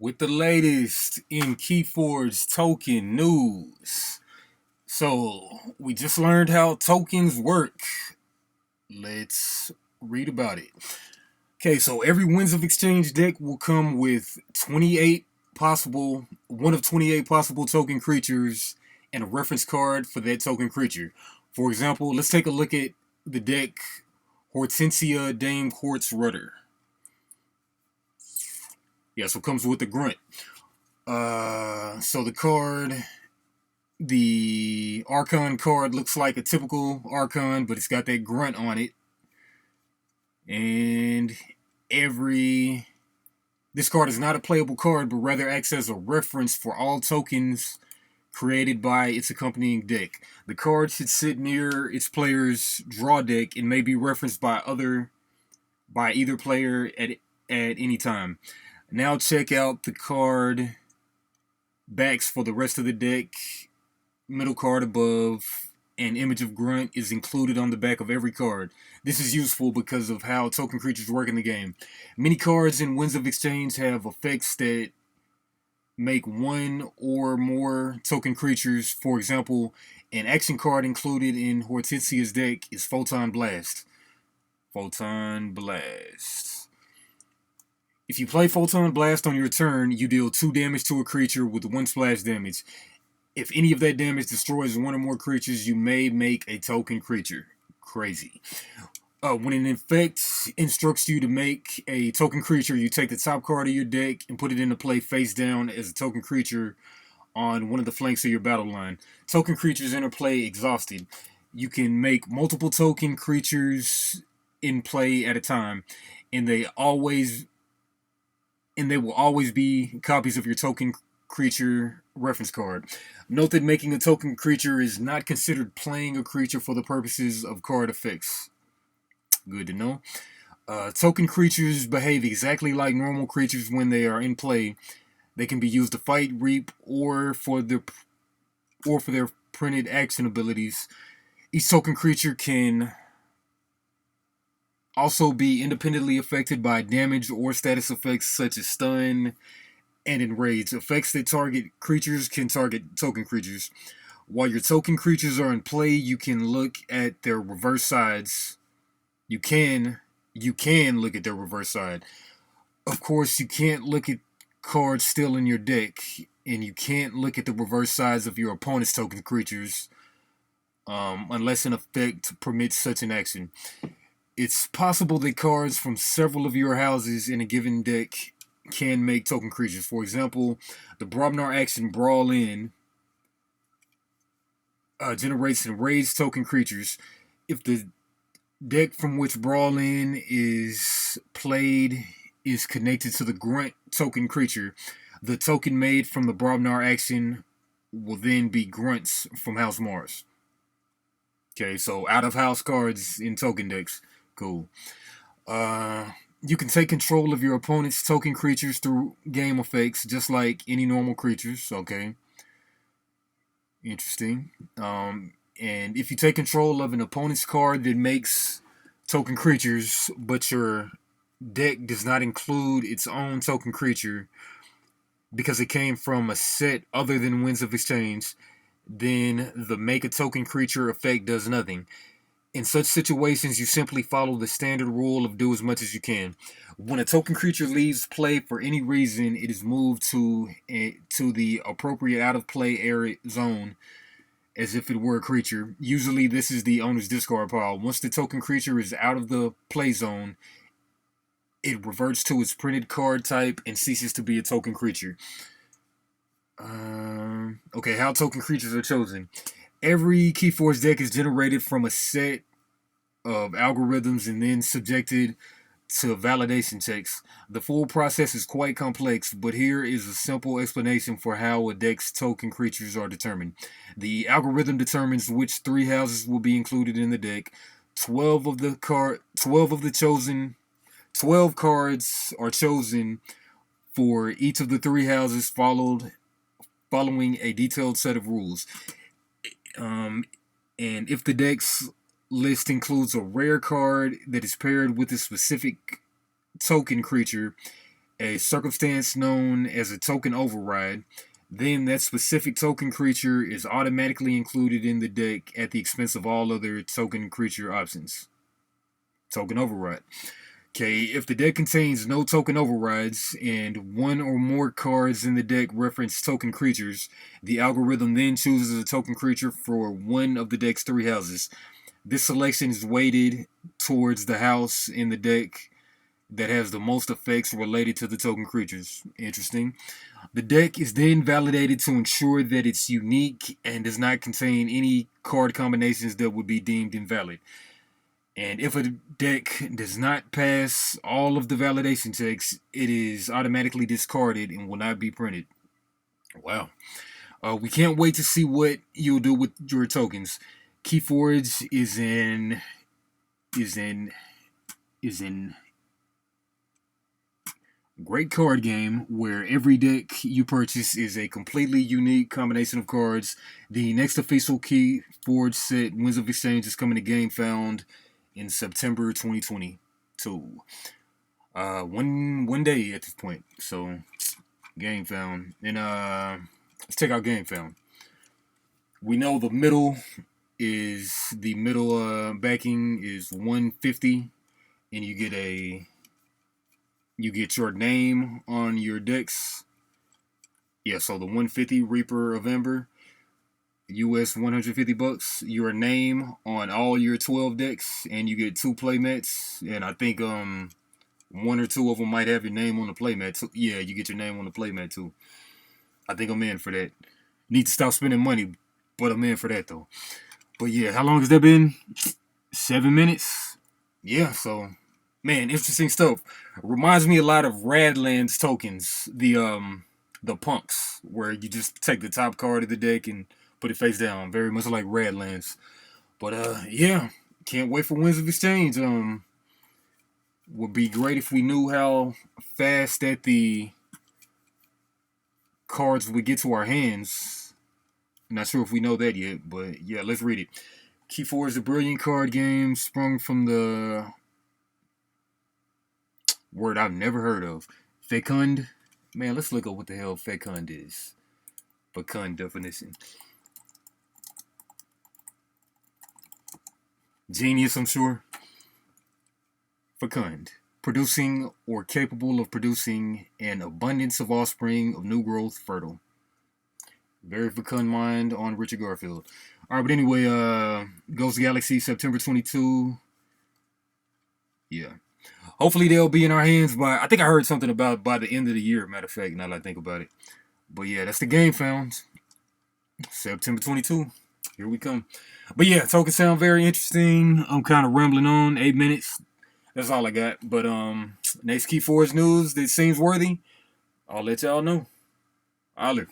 with the latest in Keyforge token news. So, we just learned how tokens work. Let's read about it. Okay, so every Winds of Exchange deck will come with 28 possible, one of 28 possible token creatures and a reference card for that token creature. For example, let's take a look at the deck Hortensia Dame Quartz Rudder. Yeah, so it comes with the grunt. So the Archon card looks like a typical Archon, but it's got that grunt on it. And this card is not a playable card, but rather acts as a reference for all tokens created by its accompanying deck. The card should sit near its player's draw deck and may be referenced by either player at any time. Now check out the card backs for the rest of the deck. Middle card above, an image of grunt is included on the back of every card. This is useful because of how token creatures work in the game. Many cards in Winds of Exchange have effects that make one or more token creatures. For example, an action card included in Hortensia's deck is Photon Blast. Photon Blast. If you play Photon Blast on your turn, you deal 2 damage to a creature with 1 splash damage. If any of that damage destroys one or more creatures, you may make a token creature. Crazy. When an effect instructs you to make a token creature, you take the top card of your deck and put it into play face down as a token creature on one of the flanks of your battle line. Token creatures enter play exhausted. You can make multiple token creatures in play at a time, and they will always be copies of your token creature reference card. Note that making a token creature is not considered playing a creature for the purposes of card effects. Good to know. Token creatures behave exactly like normal creatures when they are in play. They can be used to fight, reap, or for their printed action abilities. Each token creature can also be independently affected by damage or status effects such as stun and enrage. Effects that target creatures can target token creatures. While your token creatures are in play, you can look at their reverse sides. You can look at their reverse side. Of course, you can't look at cards still in your deck, and you can't look at the reverse sides of your opponent's token creatures unless an effect permits such an action. It's possible that cards from several of your houses in a given deck can make token creatures. For example, the Brobnar action Brawl In generates enraged token creatures. If the deck from which Brawl In is played is connected to the Grunt token creature, the token made from the Brobnar action will then be Grunts from House Mars. Okay, so out of house cards in token decks. Cool. You can take control of your opponent's token creatures through game effects, just like any normal creatures. Okay. Interesting. And if you take control of an opponent's card that makes token creatures, but your deck does not include its own token creature because it came from a set other than Winds of Exchange, then the make a token creature effect does nothing. In such situations, you simply follow the standard rule of do as much as you can. When a token creature leaves play for any reason, it is moved to the appropriate out-of-play area zone as if it were a creature. Usually, this is the owner's discard pile. Once the token creature is out of the play zone, it reverts to its printed card type and ceases to be a token creature. Okay, how token creatures are chosen. Every Keyforge deck is generated from a set of algorithms and then subjected to validation checks. The full process is quite complex, but here is a simple explanation for how a deck's token creatures are determined. The algorithm determines which 3 houses will be included in the deck. 12 cards are chosen for each of the 3 houses following a detailed set of rules. And if the deck's list includes a rare card that is paired with a specific token creature, a circumstance known as a token override. Then that specific token creature is automatically included in the deck at the expense of all other token creature options. Token override. Okay, if the deck contains no token overrides and one or more cards in the deck reference token creatures, the algorithm then chooses a token creature for one of the deck's three houses. This selection is weighted towards the house in the deck that has the most effects related to the token creatures. Interesting. The deck is then validated to ensure that it's unique and does not contain any card combinations that would be deemed invalid. And if a deck does not pass all of the validation checks, it is automatically discarded and will not be printed. Wow. We can't wait to see what you'll do with your tokens. Keyforge is in great card game where every deck you purchase is a completely unique combination of cards. The next official Keyforge set, Winds of Exchange, is coming to GameFound in September 2022. One day at this point. So GameFound. And let's check out GameFound. We know the middle backing is $150, and you get your name on your decks. Yeah, so the $150 Reaper of Ember, US $150, your name on all your 12 decks, and you get 2 playmats. And I think one or two of them might have your name on the playmat. So yeah, you get your name on the playmat too. I think I'm in for that. Need to stop spending money, but I'm in for that though. But yeah, how long has that been? 7 minutes? Yeah, so man, interesting stuff. Reminds me a lot of Radlands tokens, the punks, where you just take the top card of the deck and put it face down. Very much like Radlands. But yeah, can't wait for Winds of Exchange. Would be great if we knew how fast that the cards would get to our hands. Not sure if we know that yet, but yeah, let's read it. Keyforge is a brilliant card game sprung from the word I've never heard of, fecund. Man, let's look up what the hell fecund is. Fecund definition. Genius, I'm sure. Fecund. Producing or capable of producing an abundance of offspring of new growth, fertile. Very fecund mind on Richard Garfield. Alright, but anyway, Ghost Galaxy, September 22. Yeah. Hopefully they'll be in our hands by, I think I heard something about by the end of the year, matter of fact, now that I think about it. But yeah, that's the GameFound. September 22. Here we come. But yeah, tokens sound very interesting. I'm kind of rambling on. 8 minutes. That's all I got. But next Keyforge news that seems worthy, I'll let y'all know. Holler.